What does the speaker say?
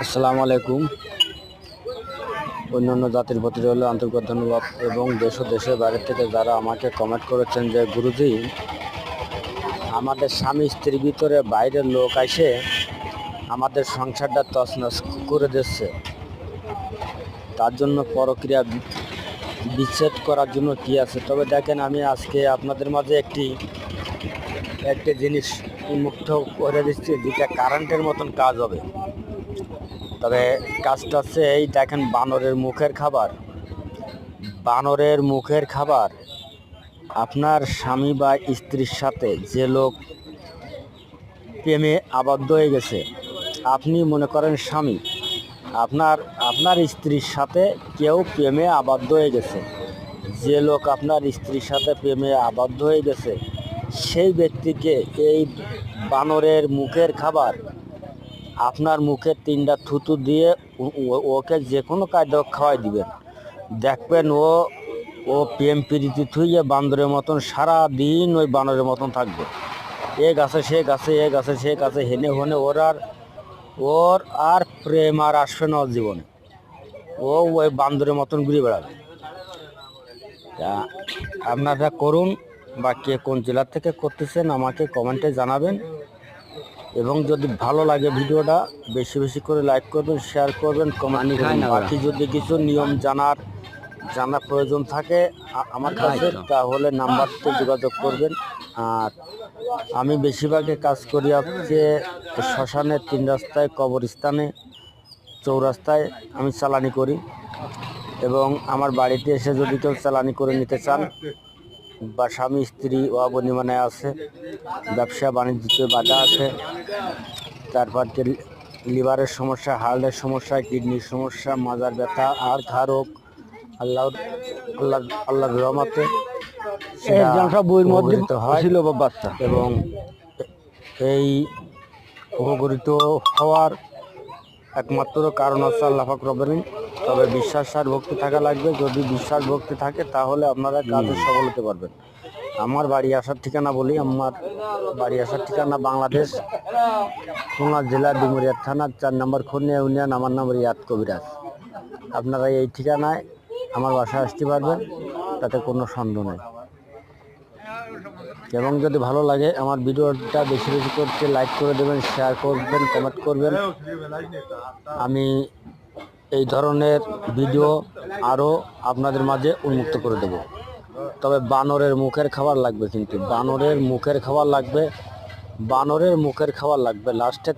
আসসালামু আলাইকুম। অন্যান্য জাতির প্রতি রইল আন্তরিক ধন্যবাদ এবং দেশ ও দেশের বাইরে থেকে যারা আমাকে কমেন্ট করেছেন যে গুরুজি, আমাদের স্বামী স্ত্রীর ভিতরে বাইরের লোক এসে আমাদের সংসারটা তছনছ করে দিচ্ছে, তার জন্য পরক্রিয়া বিচ্ছেদ করার জন্য কি আছে। তবে দেখেন, আমি আজকে আপনাদের মাঝে একটি জিনিস উন্মুক্ত করে দিচ্ছি, যেটা কারেন্টের মতন কাজ হবে। তবে কাজটা হচ্ছে এই দেখেন, বানরের মুখের খাবার আপনার স্বামী বা স্ত্রীর সাথে যে লোক প্রেমে আবদ্ধ হয়ে গেছে, আপনি মনে করেন স্বামী, আপনার স্ত্রীর সাথে কেউ প্রেমে আবদ্ধ হয়ে গেছে, যে লোক আপনার স্ত্রীর সাথে প্রেমে আবদ্ধ হয়ে গেছে, সেই ব্যক্তিকে এই বানরের মুখের খাবার আপনার মুখে 3টা থুতু দিয়ে ওকে যে কোনো কায়দা খাওয়াই দিবেন। দেখবেন ও প্রেম প্রীতি থুইয়ে বান্দরের মতন সারা দিন ওই বানরের মতন থাকবে। এ গাছে সে গাছে, এ গাছে সে গাছে, হেনে হনে ওর আর প্রেম আর আসবে না ওর জীবনে। ওই বান্দরের মতন ঘুরে বেড়াবে। তা আপনারা করুন, বা কে কোন জেলা থেকে করতেছেন আমাকে কমেন্টে জানাবেন। এবং যদি ভালো লাগে ভিডিওটা বেশি বেশি করে লাইক করবেন, শেয়ার করবেন, কমেন্ট করবেন। বাকি যদি কিছু নিয়ম জানার প্রয়োজন থাকে আমার কাছে, তাহলে নাম্বারতে যোগাযোগ করবেন। আর আমি বেশিরভাগই কাজ করি হচ্ছে শ্মশানে, 3 রাস্তায়, কবরস্থানে, চৌরাস্তায় আমি চালানি করি। এবং আমার বাড়িতে এসে যদি কেউ চালানি করে নিতে চান, বা স্বামী স্ত্রী অবনিমানে আছে, ব্যবসা বাণিজ্যে বাধা আছে, তারপর লিভারের সমস্যা, হার্টের সমস্যা, কিডনির সমস্যা, মাজার ব্যথা আর ঘা রোগ, আল্লাহর রহমতে বইয়ের মধ্যে ছিল বাচ্চা। এবং এই উপকৃত হওয়ার একমাত্র কারণ হচ্ছে আল্লাহ পাক রব্বুল আলামিন। তবে বিশ্বাস আর ভক্তি থাকা লাগবে। যদি বিশ্বাস ভক্তি থাকে তাহলে আপনারা কাজে সফল হতে পারবেন। আমার বাড়ি আসার ঠিকানা বলি, আমার বাড়ি আসার ঠিকানা বাংলাদেশ, খুলনা জেলা, ডুমুরিয়া থানা, 4 নম্বর খুনিয়া ইউনিয়ন। আমার নাম রিয়াদ কবিরাজ। আপনারা এই ঠিকানায় আমার বাসায় আসতে পারবেন, তাতে কোনো সন্দেহ নেই। এবং যদি ভালো লাগে আমার ভিডিওটা বেশি বেশি করতে লাইক করে দেবেন, শেয়ার করবেন, কমেন্ট করবেন। আমি এই ধরনের ভিডিও আরও আপনাদের মাঝে উন্মুক্ত করে দেব। তবে বানরের মুখের খাবার লাগবে, কিন্তু বানরের মুখের খাবার লাগবে লাস্টে।